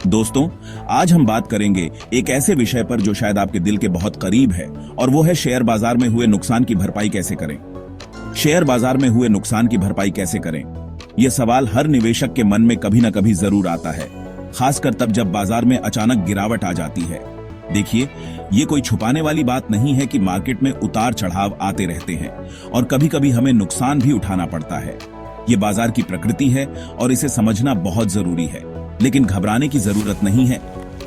दोस्तों, आज हम बात करेंगे एक ऐसे विषय पर जो शायद आपके दिल के बहुत करीब है, और वो है शेयर बाजार में हुए नुकसान की भरपाई कैसे करें। शेयर बाजार में हुए नुकसान की भरपाई कैसे करें, यह सवाल हर निवेशक के मन में कभी न कभी जरूर आता है, खासकर तब जब बाजार में अचानक गिरावट आ जाती है। देखिए, ये कोई छुपाने वाली बात नहीं है कि मार्केट में उतार चढ़ाव आते रहते हैं और कभी कभी हमें नुकसान भी उठाना पड़ता है। ये बाजार की प्रकृति है और इसे समझना बहुत जरूरी है। लेकिन घबराने की जरूरत नहीं है,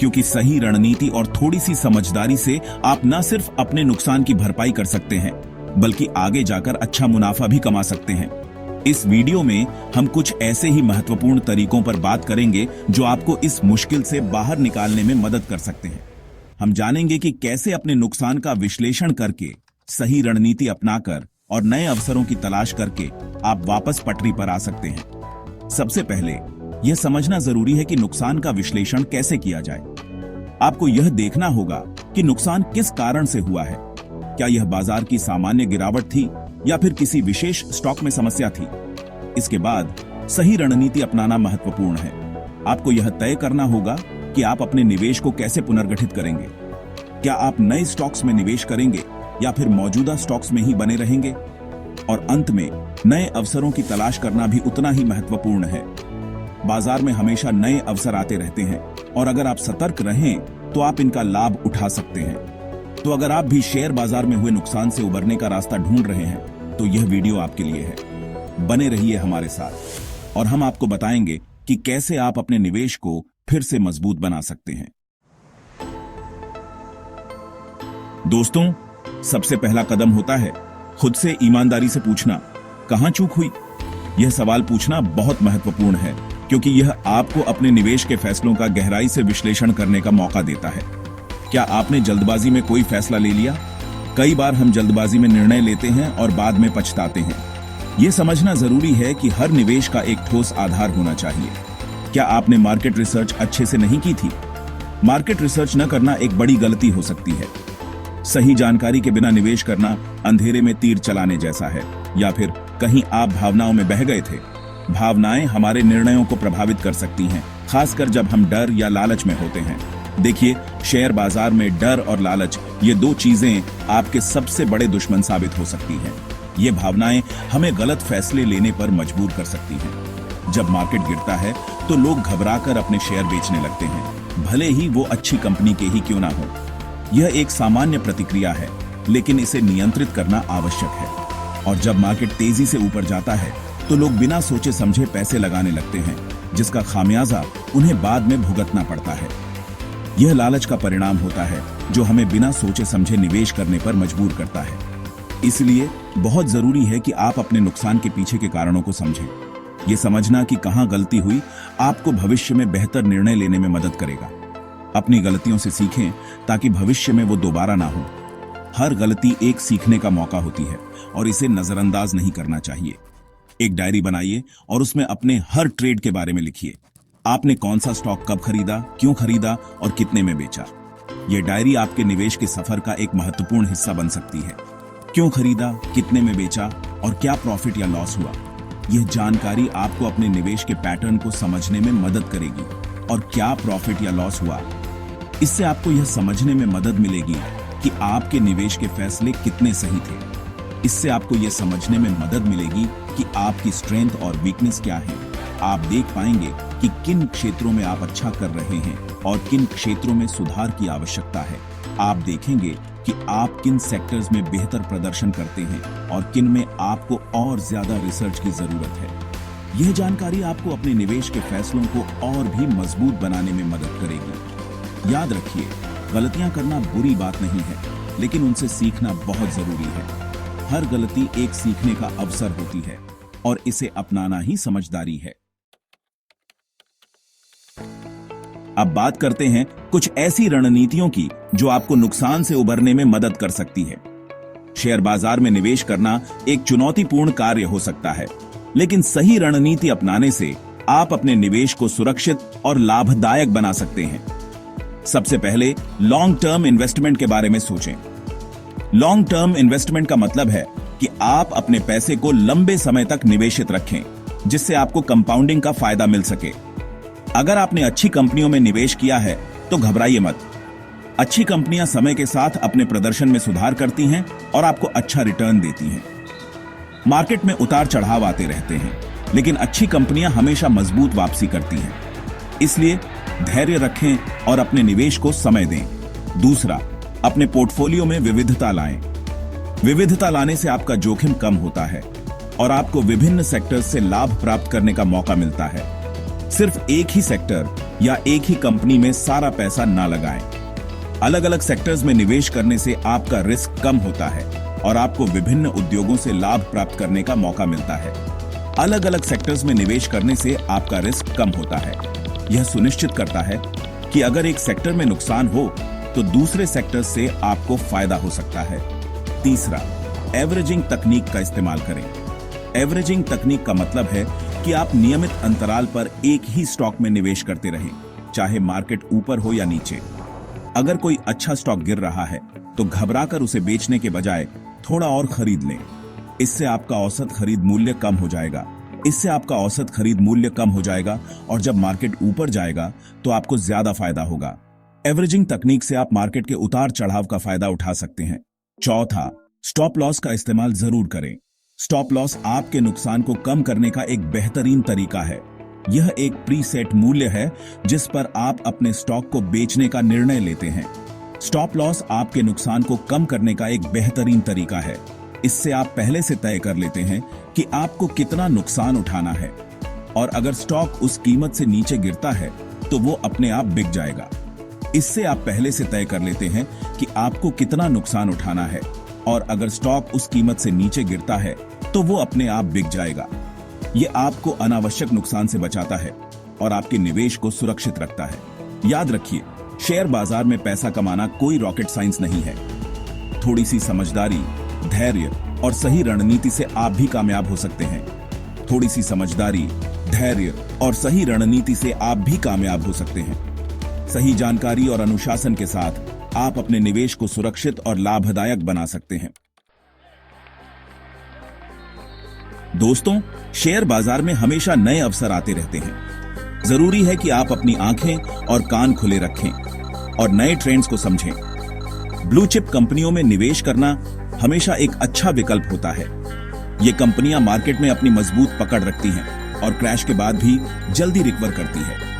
क्योंकि सही रणनीति और थोड़ी सी समझदारी से आप न सिर्फ अपने नुकसान की भरपाई कर सकते हैं, बल्कि आगे जाकर अच्छा मुनाफा भी कमा सकते हैं। इस वीडियो में हम कुछ ऐसे ही महत्वपूर्ण तरीकों पर बात करेंगे जो आपको इस मुश्किल से बाहर निकालने में मदद कर सकते हैं। हम जानेंगे कि कैसे अपने नुकसान का विश्लेषण करके, सही रणनीति अपनाकर और नए अवसरों की तलाश करके आप वापस पटरी पर आ सकते हैं। सबसे पहले यह समझना जरूरी है कि नुकसान का विश्लेषण कैसे किया जाए। आपको यह देखना होगा कि नुकसान किस कारण से हुआ है। क्या यह बाजार की सामान्य गिरावट थी या फिर किसी विशेष स्टॉक में समस्या थी। इसके बाद सही रणनीति अपनाना महत्वपूर्ण है। आपको यह तय करना होगा कि आप अपने निवेश को कैसे पुनर्गठित करेंगे। क्या आप नए स्टॉक्स में निवेश करेंगे या फिर मौजूदा स्टॉक्स में ही बने रहेंगे। और अंत में नए अवसरों की तलाश करना भी उतना ही महत्वपूर्ण है। बाजार में हमेशा नए अवसर आते रहते हैं और अगर आप सतर्क रहें तो आप इनका लाभ उठा सकते हैं। तो अगर आप भी शेयर बाजार में हुए नुकसान से उबरने का रास्ता ढूंढ रहे हैं तो यह वीडियो आपके लिए है। बने रहिए हमारे साथ और हम आपको बताएंगे कि कैसे आप अपने निवेश को फिर से मजबूत बना सकते हैं। दोस्तों, सबसे पहला कदम होता है खुद से ईमानदारी से पूछना, कहां चूक हुई। यह सवाल पूछना बहुत महत्वपूर्ण है, क्योंकि यह आपको अपने निवेश के फैसलों का गहराई से विश्लेषण करने का मौका देता है। क्या आपने जल्दबाजी में कोई फैसला ले लिया। कई बार हम जल्दबाजी में निर्णय लेते हैं और बाद में पछताते हैं। यह समझना जरूरी है कि हर निवेश का एक ठोस आधार होना चाहिए। क्या आपने मार्केट रिसर्च अच्छे से नहीं की थी। मार्केट रिसर्च न करना एक बड़ी गलती हो सकती है। सही जानकारी के बिना निवेश करना अंधेरे में तीर चलाने जैसा है, या फिर कहीं आप भावनाओं में बह गए थे। भावनाएं हमारे निर्णयों को प्रभावित कर सकती हैं, खासकर जब हम डर या लालच में होते हैं। देखिए, शेयर बाजार में डर और लालच, ये दो चीजें आपके सबसे बड़े दुश्मन साबित हो सकती हैं। ये भावनाएं हमें गलत फैसले लेने पर मजबूर कर सकती हैं। जब मार्केट गिरता है तो लोग घबराकर अपने शेयर बेचने लगते हैं, भले ही वो अच्छी कंपनी के ही क्यों ना हो। यह एक सामान्य प्रतिक्रिया है, लेकिन इसे नियंत्रित करना आवश्यक है। और जब मार्केट तेजी से ऊपर जाता है तो लोग बिना सोचे समझे पैसे लगाने लगते हैं, जिसका खामियाजा उन्हें बाद में भुगतना पड़ता है। यह लालच का परिणाम होता है जो हमें बिना सोचे समझे निवेश करने पर मजबूर करता है। इसलिए बहुत जरूरी है कि आप अपने नुकसान के पीछे के कारणों को समझें। यह समझना कि कहां गलती हुई आपको भविष्य में बेहतर निर्णय लेने में मदद करेगा। अपनी गलतियों से सीखें ताकि भविष्य में वो दोबारा ना हो। हर गलती एक सीखने का मौका होती है और इसे नजरअंदाज नहीं करना चाहिए। एक डायरी बनाइए और उसमें अपने हर ट्रेड के बारे में लिखिए। आपने कौन सा स्टॉक कब खरीदा, क्यों खरीदा और कितने में बेचा। यह डायरी आपके निवेश के सफर का एक महत्वपूर्ण हिस्सा बन सकती है। क्यों खरीदा, कितने में बेचा और क्या प्रॉफिट या लॉस हुआ। यह जानकारी आपको अपने निवेश के पैटर्न को समझने में मदद करेगी। और क्या प्रॉफिट या लॉस हुआ, इससे आपको यह समझने में मदद मिलेगी कि आपके निवेश के फैसले कितने सही थे। इससे आपको यह समझने में मदद मिलेगी कि आपकी स्ट्रेंथ और वीकनेस क्या है। आप देख पाएंगे कि किन क्षेत्रों में आप अच्छा कर रहे हैं और किन क्षेत्रों में सुधार की आवश्यकता है। आप देखेंगे कि आप किन सेक्टर्स में बेहतर प्रदर्शन करते हैं और किन में आपको और ज्यादा रिसर्च की जरूरत है। यह जानकारी आपको अपने निवेश के फैसलों को और भी मजबूत बनाने में मदद करेगी। याद रखिए, गलतियां करना बुरी बात नहीं है, लेकिन उनसे सीखना बहुत जरूरी है। हर गलती एक सीखने का अवसर होती है और इसे अपनाना ही समझदारी है। अब बात करते हैं कुछ ऐसी रणनीतियों की जो आपको नुकसान से उबरने में मदद कर सकती है। शेयर बाजार में निवेश करना एक चुनौतीपूर्ण कार्य हो सकता है, लेकिन सही रणनीति अपनाने से आप अपने निवेश को सुरक्षित और लाभदायक बना सकते हैं। सबसे पहले लॉन्ग टर्म इन्वेस्टमेंट के बारे में सोचें। लॉन्ग टर्म इन्वेस्टमेंट का मतलब है कि आप अपने पैसे को लंबे समय तक निवेशित रखें, जिससे आपको कंपाउंडिंग का फायदा मिल सके। अगर आपने अच्छी कंपनियों में निवेश किया है तो घबराइए मत। अच्छी कंपनियां समय के साथ अपने प्रदर्शन में सुधार करती हैं और आपको अच्छा रिटर्न देती हैं। मार्केट में उतार चढ़ाव आते रहते हैं, लेकिन अच्छी कंपनियां हमेशा मजबूत वापसी करती हैं। इसलिए धैर्य रखें और अपने निवेश को समय दें। दूसरा, अपने पोर्टफोलियो में विविधता लाएं। विविधता लाने से आपका जोखिम कम होता है और आपको विभिन्न सेक्टर्स से लाभ प्राप्त करने का मौका मिलता है। सिर्फ एक ही सेक्टर या एक ही कंपनी में सारा पैसा ना लगाएं। अलग अलग सेक्टर्स में निवेश करने से आपका रिस्क कम होता है और आपको विभिन्न उद्योगों से लाभ प्राप्त करने का मौका मिलता है। अलग अलग सेक्टर्स में निवेश करने से आपका रिस्क कम होता है। यह सुनिश्चित करता है कि अगर एक सेक्टर में नुकसान हो तो दूसरे सेक्टर से आपको फायदा हो सकता है। तीसरा, एवरेजिंग तकनीक का इस्तेमाल करें। एवरेजिंग तकनीक का मतलब है कि आप नियमित अंतराल पर एक ही स्टॉक में निवेश करते रहें, चाहे मार्केट ऊपर हो या नीचे। अगर कोई अच्छा स्टॉक गिर रहा है तो घबराकर उसे बेचने के बजाय थोड़ा और खरीद लें। इससे आपका औसत खरीद मूल्य कम हो जाएगा और जब मार्केट ऊपर जाएगा तो आपको ज्यादा फायदा होगा। एवरेजिंग तकनीक से आप मार्केट के उतार चढ़ाव का फायदा उठा सकते हैं। चौथा, स्टॉप लॉस का इस्तेमाल जरूर करें। स्टॉप लॉस आपके नुकसान को कम करने का एक बेहतरीन तरीका है। यह एक प्रीसेट मूल्य है जिस पर आप अपने स्टॉक को बेचने का निर्णय लेते हैं। स्टॉप लॉस आपके नुकसान को कम करने का एक बेहतरीन तरीका है। इससे आप पहले से तय कर लेते हैं कि आपको कितना नुकसान उठाना है और अगर स्टॉक उस कीमत से नीचे गिरता है तो वो अपने आप बिक जाएगा। इससे आप पहले से तय कर लेते हैं कि आपको कितना नुकसान उठाना है और अगर स्टॉक उस कीमत से नीचे गिरता है तो वो अपने आप बिक जाएगा। ये आपको अनावश्यक नुकसान से बचाता है और आपके निवेश को सुरक्षित रखता है। याद रखिए, शेयर बाजार में पैसा कमाना कोई रॉकेट साइंस नहीं है। थोड़ी सी समझदारी, धैर्य और सही रणनीति से आप भी कामयाब हो सकते हैं। थोड़ी सी समझदारी, धैर्य और सही रणनीति से आप भी कामयाब हो सकते हैं। सही जानकारी और अनुशासन के साथ आप अपने निवेश को सुरक्षित और लाभदायक बना सकते हैं। दोस्तों, शेयर बाजार में हमेशा नए अवसर आते रहते हैं। जरूरी है कि आप अपनी आंखें और कान खुले रखें और नए ट्रेंड्स को समझें। ब्लू चिप कंपनियों में निवेश करना हमेशा एक अच्छा विकल्प होता है। ये कंपनियां मार्केट में अपनी मजबूत पकड़ रखती हैं और क्रैश के बाद भी जल्दी रिकवर करती है।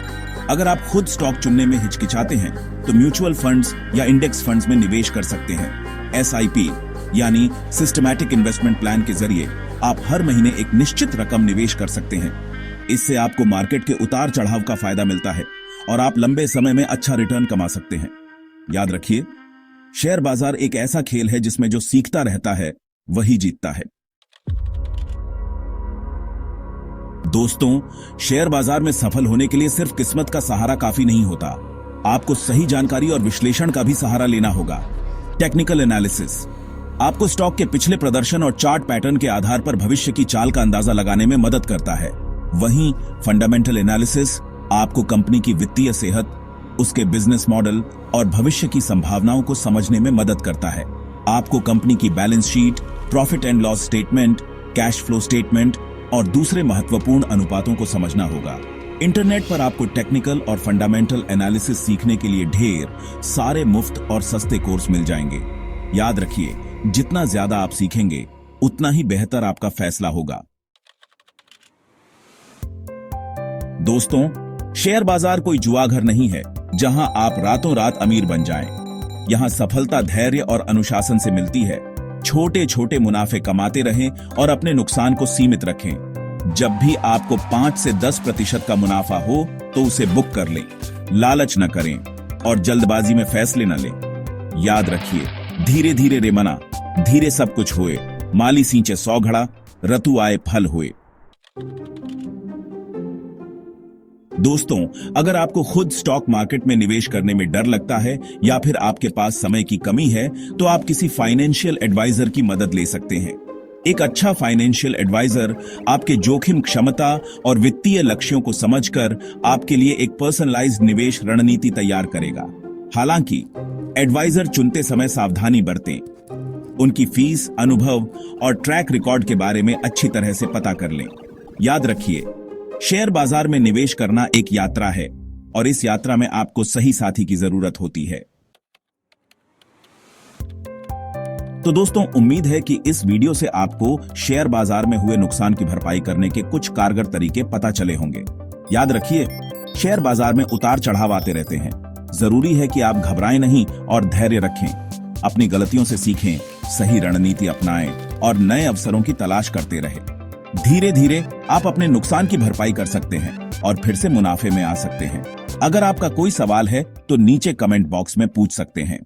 अगर आप खुद स्टॉक चुनने में हिचकिचाते हैं तो म्यूचुअल फंड्स या इंडेक्स फंड्स में निवेश कर सकते हैं। SIP यानी सिस्टमैटिक इन्वेस्टमेंट प्लान के जरिए आप हर महीने एक निश्चित रकम निवेश कर सकते हैं। इससे आपको मार्केट के उतार चढ़ाव का फायदा मिलता है और आप लंबे समय में अच्छा रिटर्न कमा सकते हैं। याद रखिए, शेयर बाजार एक ऐसा खेल है जिसमें जो सीखता रहता है वही जीतता है। दोस्तों, शेयर बाजार में सफल होने के लिए सिर्फ किस्मत का सहारा काफी नहीं होता। आपको सही जानकारी और विश्लेषण का भी सहारा लेना होगा। टेक्निकल एनालिसिस आपको स्टॉक के पिछले प्रदर्शन और चार्ट पैटर्न के आधार पर भविष्य की चाल का अंदाजा लगाने में मदद करता है। वहीं फंडामेंटल एनालिसिस आपको कंपनी की वित्तीय सेहत, उसके बिजनेस मॉडल और भविष्य की संभावनाओं को समझने में मदद करता है। आपको कंपनी की balance sheet, profit and loss statement, cash flow statement और दूसरे महत्वपूर्ण अनुपातों को समझना होगा। इंटरनेट पर आपको टेक्निकल और फंडामेंटल एनालिसिस सीखने के लिए ढेर सारे मुफ्त और सस्ते कोर्स मिल जाएंगे। याद रखिए, जितना ज्यादा आप सीखेंगे उतना ही बेहतर आपका फैसला होगा। दोस्तों, शेयर बाजार कोई जुआ घर नहीं है जहां आप रातों रात अमीर बन जाएं। यहां सफलता धैर्य और अनुशासन से मिलती है। छोटे छोटे मुनाफे कमाते रहें और अपने नुकसान को सीमित रखें। जब भी आपको 5 से 10% का मुनाफा हो तो उसे बुक कर लें। लालच न करें और जल्दबाजी में फैसले न लें। याद रखिए, धीरे धीरे रे मना, धीरे सब कुछ होए। माली सींचे 100 घड़ा, रतु आए फल होए। दोस्तों, अगर आपको खुद स्टॉक मार्केट में निवेश करने में डर लगता है या फिर आपके पास समय की कमी है तो आप किसी फाइनेंशियल एडवाइजर की मदद ले सकते हैं। एक अच्छा फाइनेंशियल एडवाइजर आपके जोखिम क्षमता और वित्तीय लक्ष्यों को समझकर आपके लिए एक पर्सनलाइज्ड निवेश रणनीति तैयार करेगा। हालांकि एडवाइजर चुनते समय सावधानी बरतें। उनकी फीस, अनुभव और ट्रैक रिकॉर्ड के बारे में अच्छी तरह से पता कर लें। याद रखिए, शेयर बाजार में निवेश करना एक यात्रा है और इस यात्रा में आपको सही साथी की जरूरत होती है। तो दोस्तों, उम्मीद है कि इस वीडियो से आपको शेयर बाजार में हुए नुकसान की भरपाई करने के कुछ कारगर तरीके पता चले होंगे। याद रखिए, शेयर बाजार में उतार चढ़ाव आते रहते हैं। जरूरी है कि आप घबराएं नहीं और धैर्य रखें, अपनी गलतियों से सीखें, सही रणनीति अपनाएं और नए अवसरों की तलाश करते रहें। धीरे धीरे आप अपने नुकसान की भरपाई कर सकते हैं और फिर से मुनाफे में आ सकते हैं। अगर आपका कोई सवाल है तो नीचे कमेंट बॉक्स में पूछ सकते हैं।